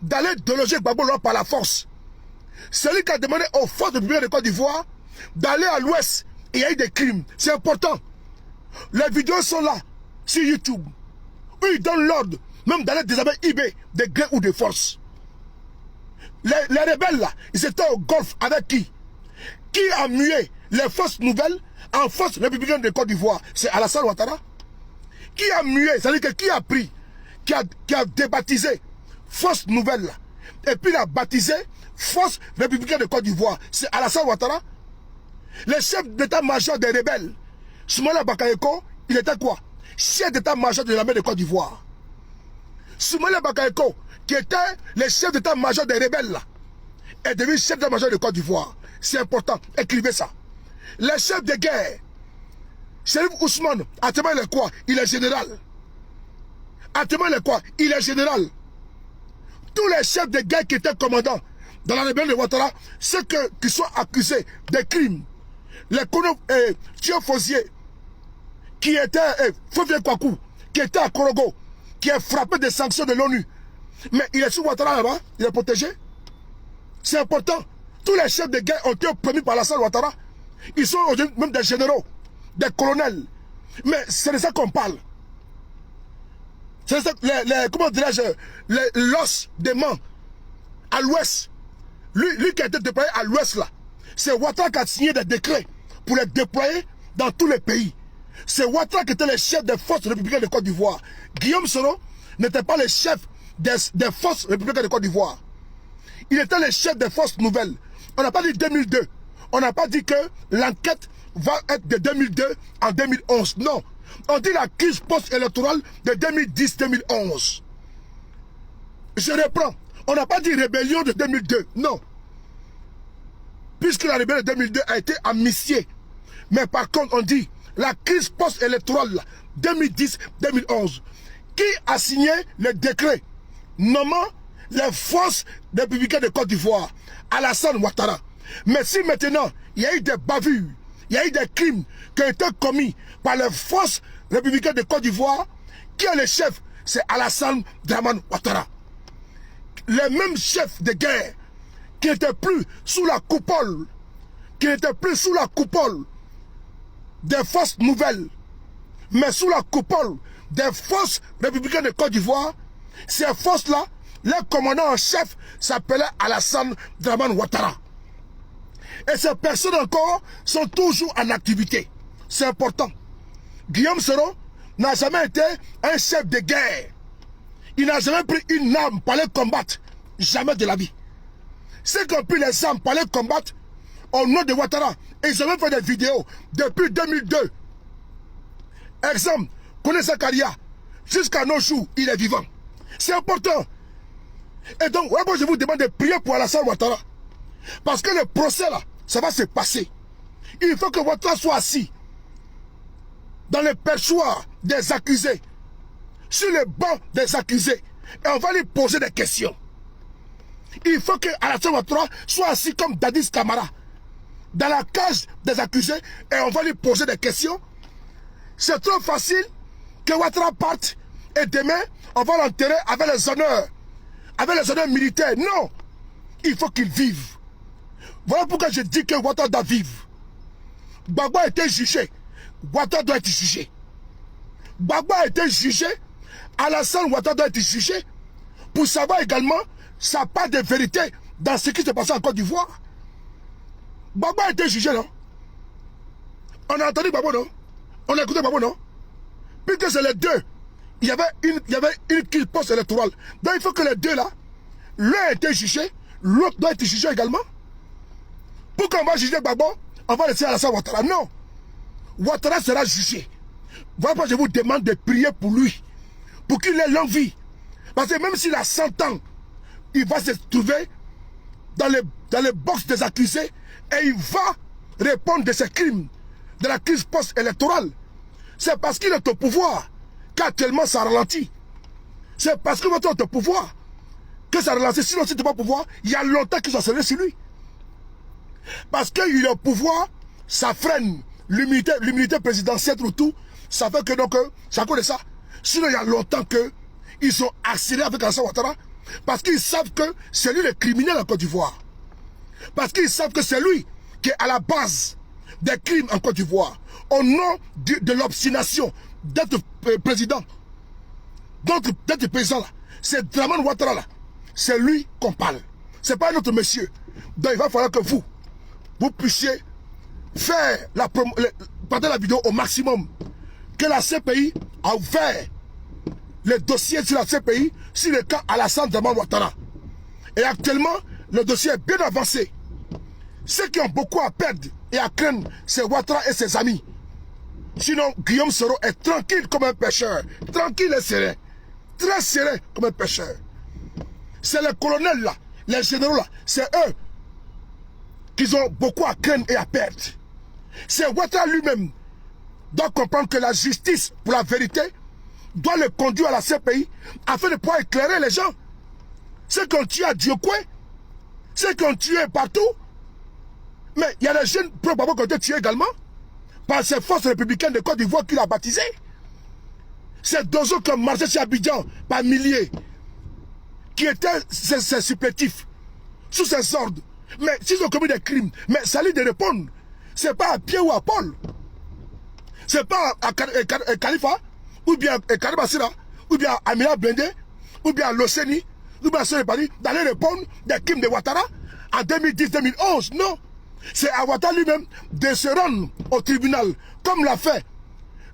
d'aller déloger Gbagbo par la force. C'est lui qui a demandé aux forces républicaines de Côte d'Ivoire d'aller à l'ouest. Il y a eu des crimes. C'est important. Les vidéos sont là, sur YouTube, où ils donnent l'ordre même d'aller désarmer eBay de gré ou de force. Les rebelles là, ils étaient au golfe avec qui? Qui a mué les forces nouvelles en force républicaine de Côte d'Ivoire? C'est Alassane Ouattara. Qui a mué, c'est-à-dire que qui a pris, qui a débaptisé force nouvelle là, et puis il a baptisé force républicaine de Côte d'Ivoire? C'est Alassane Ouattara. Le chef d'état-major des rebelles, Soumaïla Bakayoko, il était quoi? Chef d'état-major de l'armée de Côte d'Ivoire. Soumaïla Bakayoko, qui était le chef d'état-major des rebelles là, est devenu chef d'état-major de Côte d'Ivoire. C'est important, écrivez ça. Le chef de guerre, Chérif Ousmane, actuellement il est quoi? Il est général. Actuellement il est quoi? Il est général. Tous les chefs de guerre qui étaient commandants dans la rébellion de Ouattara, ceux qui sont accusés de crimes, les Kono Thio Fosier, qui était Fofie Kwaku, qui était à Korogo, qui est frappé des sanctions de l'ONU. Mais il est sous Ouattara là-bas, il est protégé. C'est important. Tous les chefs de guerre ont été promis par Alassane Ouattara. Ils sont aujourd'hui même des généraux, des colonels. Mais c'est de ça qu'on parle. C'est ça, comment dirais-je, l'os des mains à l'ouest. Lui qui a été déployé à l'ouest là, c'est Ouattara qui a signé des décrets pour les déployer dans tous les pays. C'est Ouattara qui était le chef des forces républicaines de Côte d'Ivoire. Guillaume Soro n'était pas le chef des forces républicaines de Côte d'Ivoire. Il était le chef des forces nouvelles. On n'a pas dit 2002. On n'a pas dit que l'enquête va être de 2002 en 2011. Non. On dit la crise post-électorale de 2010-2011. Je reprends. On n'a pas dit rébellion de 2002. Non. Puisque la rébellion de 2002 a été amnistiée. Mais par contre, on dit la crise post-électorale 2010-2011. Qui a signé le décret nommant les forces républicaines de Côte d'Ivoire, Alassane Ouattara. Mais si maintenant, il y a eu des bavures, il y a eu des crimes qui ont été commis par les forces républicaines de Côte d'Ivoire, qui est le chef? C'est Alassane Dramane Ouattara. Les mêmes chefs de guerre qui n'étaient plus sous la coupole, des forces nouvelles, mais sous la coupole des forces républicaines de Côte d'Ivoire. Ces forces-là, leur commandant en chef s'appelait Alassane Dramane Ouattara. Et ces personnes encore sont toujours en activité. C'est important. Guillaume Soro n'a jamais été un chef de guerre. Il n'a jamais pris une arme pour aller combattre. Jamais de la vie. Ceux qui ont pris les armes pour aller combattre au nom de Ouattara, et ils ont même fait des vidéos depuis 2002. Exemple, Kone Zakaria, jusqu'à nos jours, il est vivant. C'est important. Et donc, ouais, moi, je vous demande de prier pour Alassane Ouattara. Parce que le procès là, ça va se passer. Il faut que Ouattara soit assis dans le perchoir des accusés, sur le banc des accusés, et on va lui poser des questions. Il faut que Alassane Ouattara soit assis comme Dadis Camara, dans la cage des accusés, et on va lui poser des questions. C'est trop facile que Ouattara parte, et demain, on va l'enterrer avec les honneurs militaires. Non, il faut qu'il vive. Voilà pourquoi je dis que Ouattara doit vivre. Gbagbo a été jugé, Ouattara doit être jugé. Gbagbo a été jugé, Alassane Ouattara doit être jugé, pour savoir également sa part de vérité dans ce qui s'est passé en Côte d'Ivoire. Gbagbo a été jugé, non? On a entendu Gbagbo, non? On a écouté Gbagbo, non? Puisque c'est les deux. Il y avait une poste électorale. Donc il faut que les deux là, l'un a été jugé, l'autre doit être jugé également. Pourquoi on va juger Gbagbo, on va laisser Alassane Ouattara? Non. Ouattara sera jugé. Voilà pourquoi je vous demande de prier pour lui, pour qu'il ait longue vie. Parce que même s'il a 100 ans, il va se trouver dans les box des accusés et il va répondre de ses crimes, de la crise post-électorale. C'est parce qu'il est au pouvoir qu'actuellement ça ralentit. C'est parce que votre est au pouvoir que ça ralentit. Sinon, si tu n'es pas au pouvoir, il y a longtemps qu'ils ont serré sur lui. Parce qu'il est au pouvoir, ça freine l'immunité présidentielle ou tout. Ça fait que donc, c'est à cause de ça. Sinon, il y a longtemps qu'ils ont accéléré avec Alassane Ouattara. Parce qu'ils savent que c'est lui le criminel en Côte d'Ivoire. Parce qu'ils savent que c'est lui qui est à la base des crimes en Côte d'Ivoire. Au nom de l'obstination d'être président, d'être président là, c'est Dramane Ouattara là, c'est lui qu'on parle. C'est pas un autre monsieur. Donc il va falloir que vous puissiez faire partager la vidéo au maximum. Que la CPI a ouvert le dossier sur la CPI sur le cas Alassane Dramane Ouattara. Et actuellement, le dossier est bien avancé. Ceux qui ont beaucoup à perdre et à craindre, c'est Ouattara et ses amis. Sinon, Guillaume Soro est tranquille comme un pêcheur. Tranquille et serein. Très serein comme un pêcheur. C'est les colonels là, les généraux là, c'est eux qui ont beaucoup à craindre et à perdre. C'est Ouattara lui-même doit comprendre que la justice pour la vérité doit le conduire à la CPI afin de pouvoir éclairer les gens. Ceux qui ont tué à Diokwe, ceux qui ont tué partout. Mais il y a des jeunes pro-Gbagbo qui ont été tués également par ces forces républicaines de Côte d'Ivoire qu'il a baptisées. Ces dozos qui ont marché sur Abidjan par milliers, qui étaient ses supplétifs, sous ses ordres. Mais s'ils ont commis des crimes, mais ça lui de répondre. C'est pas à Pierre ou à Paul. C'est pas à Khalifa, ou bien à Karim Bassira, ou bien à Amina Blende, ou bien à Loseni, ou bien à Solepani, d'aller répondre des crimes de Ouattara en 2010-2011. Non. C'est à Ouattara lui-même de se rendre au tribunal, comme l'a fait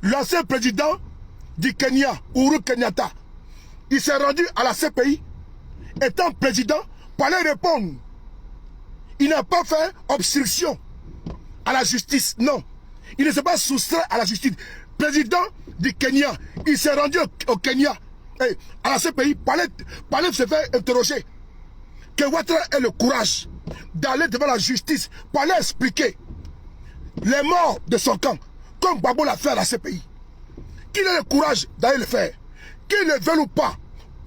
l'ancien président du Kenya, Uhuru Kenyatta. Il s'est rendu à la CPI, étant président, pour aller répondre. Il n'a pas fait obstruction à la justice, non. Il ne s'est pas soustrait à la justice. Président du Kenya, il s'est rendu au Kenya, à la CPI, pour aller se faire interroger. Que Ouattara ait le courage d'aller devant la justice pour aller expliquer les morts de son camp, comme Gbagbo l'a fait à la CPI. Qu'il ait le courage d'aller le faire. Qu'il le veuille ou pas,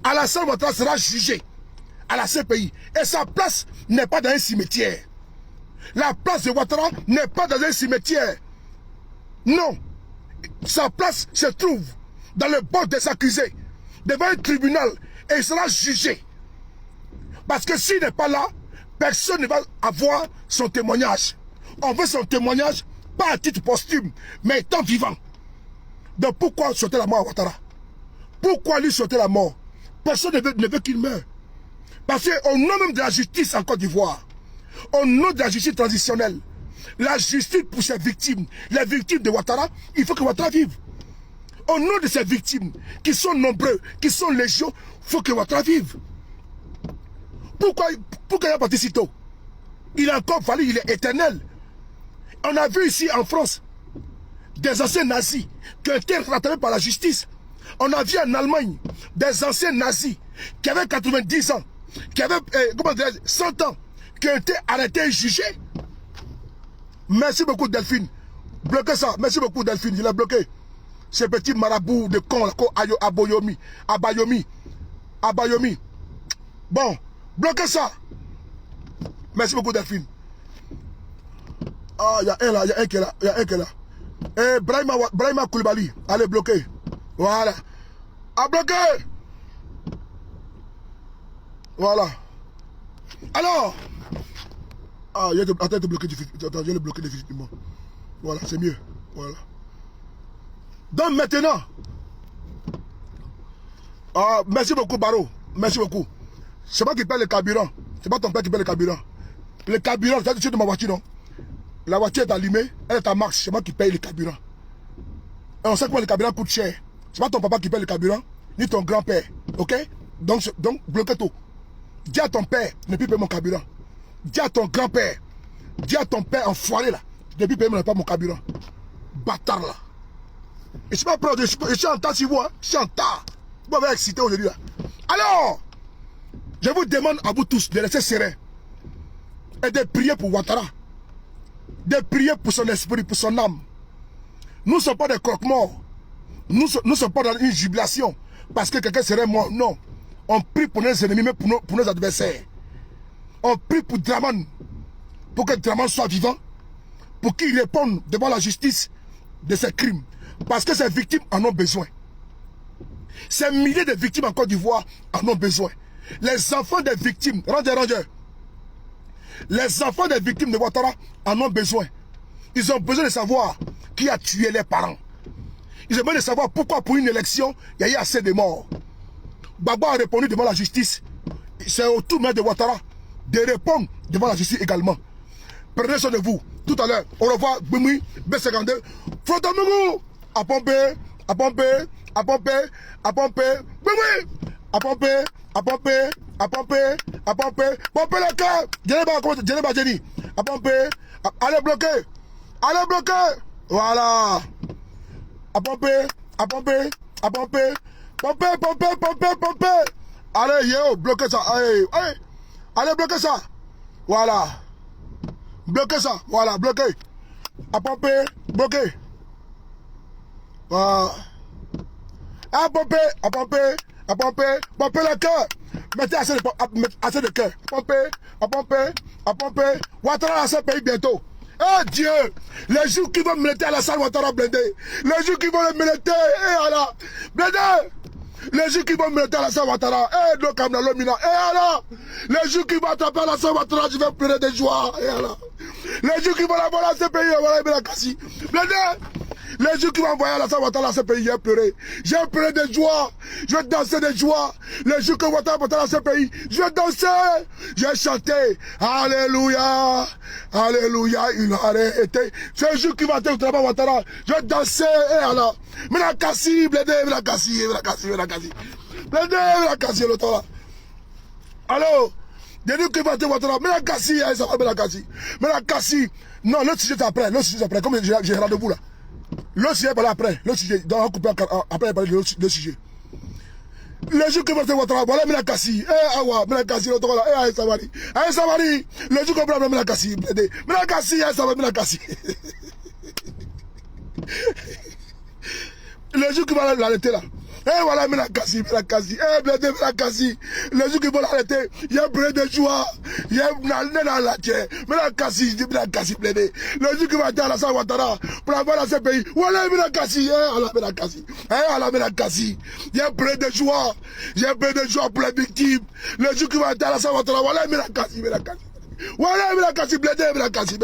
Alassane Ouattara sera jugé à la CPI. Et sa place n'est pas dans un cimetière. La place de Ouattara n'est pas dans un cimetière. Non. Sa place se trouve dans le bord des accusés, devant un tribunal, et il sera jugé. Parce que s'il n'est pas là, personne ne va avoir son témoignage. On veut son témoignage, pas à titre posthume, mais étant vivant. Donc pourquoi souhaiter la mort à Ouattara? Pourquoi lui souhaiter la mort? Personne ne veut qu'il meure. Parce qu'au nom même de la justice en Côte d'Ivoire, au nom de la justice transitionnelle, la justice pour ses victimes, les victimes de Ouattara, il faut que Ouattara vive. Au nom de ces victimes, qui sont nombreux, qui sont légion, il faut que Ouattara vive. Pourquoi il a parti si tôt? Il a encore fallu, il est éternel. On a vu ici en France des anciens nazis qui ont été rattrapés par la justice. On a vu en Allemagne des anciens nazis qui avaient 90 ans, qui avaient 100 ans, qui ont été arrêtés et jugés. Merci beaucoup Delphine. Bloquez ça. Merci beaucoup Delphine. Il a bloqué. Ce petit marabout de con, Abayomi. Bon, bloquez ça. Merci beaucoup Delphine. Ah, il y a un là, il y a un qui est là, il y a un qui est là. Et Brahima Koulibaly, allez bloquer. Voilà. À bloquer. Voilà. Alors. Ah, attends, de bloquer définitivement. Attends, je vais le bloquer définitivement. Voilà, c'est mieux. Voilà. Donc maintenant. Ah, merci beaucoup, Baro. Merci beaucoup. C'est moi qui paye le carburant. C'est pas ton père qui paye le carburant. Le carburant, tu es de ma voiture, non? La voiture est allumée, elle est en marche. C'est moi qui paye le carburant. Et on sait que le carburant coûte cher. C'est pas ton papa qui paye le carburant, ni ton grand-père. Ok? Donc bloquez tout. Dis à ton père, ne plus payer mon carburant. Dis à ton grand-père, dis à ton père enfoiré là, ne plus payer mon carburant. Bâtard là. Et je suis pas prêt, je suis en tas sur vous, hein. Je suis en tas. Vous m'avez excité aujourd'hui là. Alors, je vous demande à vous tous de rester serein et de prier pour Ouattara. De prier pour son esprit, pour son âme. Nous ne sommes pas des croque-morts. Nous ne sommes pas dans une jubilation parce que quelqu'un serait mort. Non. On prie pour nos ennemis, mais pour nos adversaires. On prie pour Draman, pour que Draman soit vivant, pour qu'il réponde devant la justice de ses crimes. Parce que ces victimes en ont besoin. Ces milliers de victimes en Côte d'Ivoire en ont besoin. Les enfants des victimes, rangez. Les enfants des victimes de Ouattara en ont besoin. Ils ont besoin de savoir qui a tué les parents. Ils ont besoin de savoir pourquoi pour une élection, il y a eu assez de morts. Baba a répondu devant la justice. C'est au tour de Ouattara de répondre devant la justice également. Prenez soin de vous. Tout à l'heure, au revoir, Bumi, B52. Frotamou, à pomper, à pomper, à pomper, à pomper, Bumi, à pomper, à pomper, à pomper, à pomper, pomper le cœur. Djeneba Jenny, à pomper, allez bloquer, allez bloquer. Voilà. À pomper, à pomper, à pomper, pomper, pomper, pomper, pomper. Allez, yo, bloquez ça. Allez, allez. Allez, bloquez ça. Voilà. Bloquez ça. Voilà, bloquez. À pomper, bloquez. Voilà. À pomper, à pomper, à pomper, pomper le cœur. Mettez assez de cœur. Pomper, à pomper, à pomper. Ouattara à ce pays bientôt. Oh Dieu, les jours qui vont me metter à la salle Ouattara blindé. Les jours qui vont me metter, et voilà, blindé. Les jours qui vont me metter à la salle Ouattara, et le Kamla Lomina, et alors. Les jours qui vont attraper à la salle Ouattara, je vais pleurer de joie, et alors. Les jours qui vont la voler à ce pays, voilà, il me la casser. Blindé. Les jours qui vont envoyer à la salle Ouattara à ce pays, j'ai pleuré. J'ai pleuré de joie. Je vais danser de joie. Les jours que Ouattara va à ce pays, je vais danser. Je vais chanter. Alléluia. Alléluia. Il a été. C'est le jour qui va être au travail Ouattara. Je vais danser. Et alors. Mais la cassie, blindé, mais la cassie, mais la cassie, mais la cassie. Blindé, mais la cassie, l'autre là. Alors. Les jours qui vont être Ouattara. Mais la cassie, ça va, mais la cassie. Mais la cassie. Non, l'autre sujet c'est après. L'autre sujet c'est après. Comme j'ai rendez-vous là. Le sujet parle après, le sujet, donc on coupe après parler de le sujet. Les jours que vous avez Ouattara, voilà, mais la cassie, awa, mais la cassie, l'autre là, aïe Samari, les jours que vous avez mais la cassie, mais la cassie, aïe Samari, mais la cassie. Les jours que vous allez l'arrêter là, Et voilà, Minakasi. Eh, Blédé, Minakasi. Les gens qui vont l'arrêter, il y a plein de joie. Il y a dans la tienne. Minakasi, Blédé. Les gens qui vont être à la Ouattara pour avoir dans ce pays. Voilà, Minakasi. Allah, Minakasi. Il y a plein de joie. Il y a plein de joie pour les victimes. Les gens qui vont être à la Ouattara. Voilà, Minakasi. Voilà, Minakasi, Blédé, Minakasi.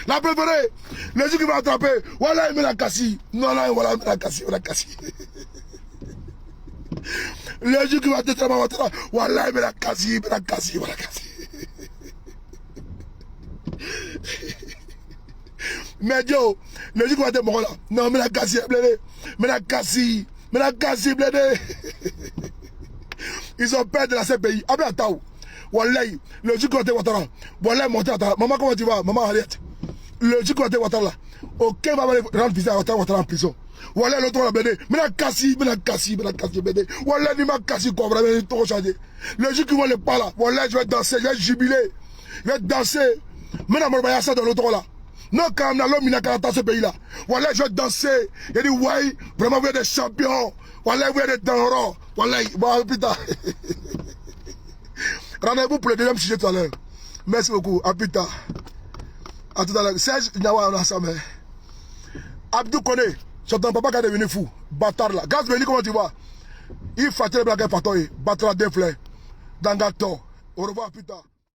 La préférée, les gens qui vont attraper. Voilà, Minakasi. Non, voilà, Minakasi. Les gens qui vont être à voilà, Minakasi. Mais Dieu, les gens qui vont être morts là. Non, Minakasi, Blédé. Minakasi, Blédé. Ils ont peur de la CPI. Après, attends. Wallahi, le jour qu'on était Ouattara, Wallahi, monter Ouattara. Maman, comment tu vas? Maman, Harriet. Le jour qu'on était Ouattara là, aucun va rendre visite à Ouattara en prison. Wallahi, l'autre, on l'a béni. Minakasi, béni. Wallahi, ni Minakasi, quoi, vraiment, il est trop changé. Le jour qu'ils vont le pas là, Wallahi, je vais danser, je vais jubiler. Je vais danser. Maintenant, je vais y dans l'autre là. Non, quand on a l'homme, il n'a qu'à dans ce pays là. Wallahi, je vais danser. Il dit, ouais, vraiment, vous êtes des champions. Wallahi, vous êtes des dangereux. Wallahi, bon, putain. Rendez-vous pour le deuxième sujet tout à l'heure. Merci beaucoup. À plus tard. À tout à l'heure. Serge Nyawa, on a ça, mais. Abdou Kone, c'est ton papa qui est devenu fou. Bâtard là. Gaz Béli, comment tu vas? Il fatigue le blague patoy. Bâtard des fleurs. Dans gâteau. Au revoir, plus tard.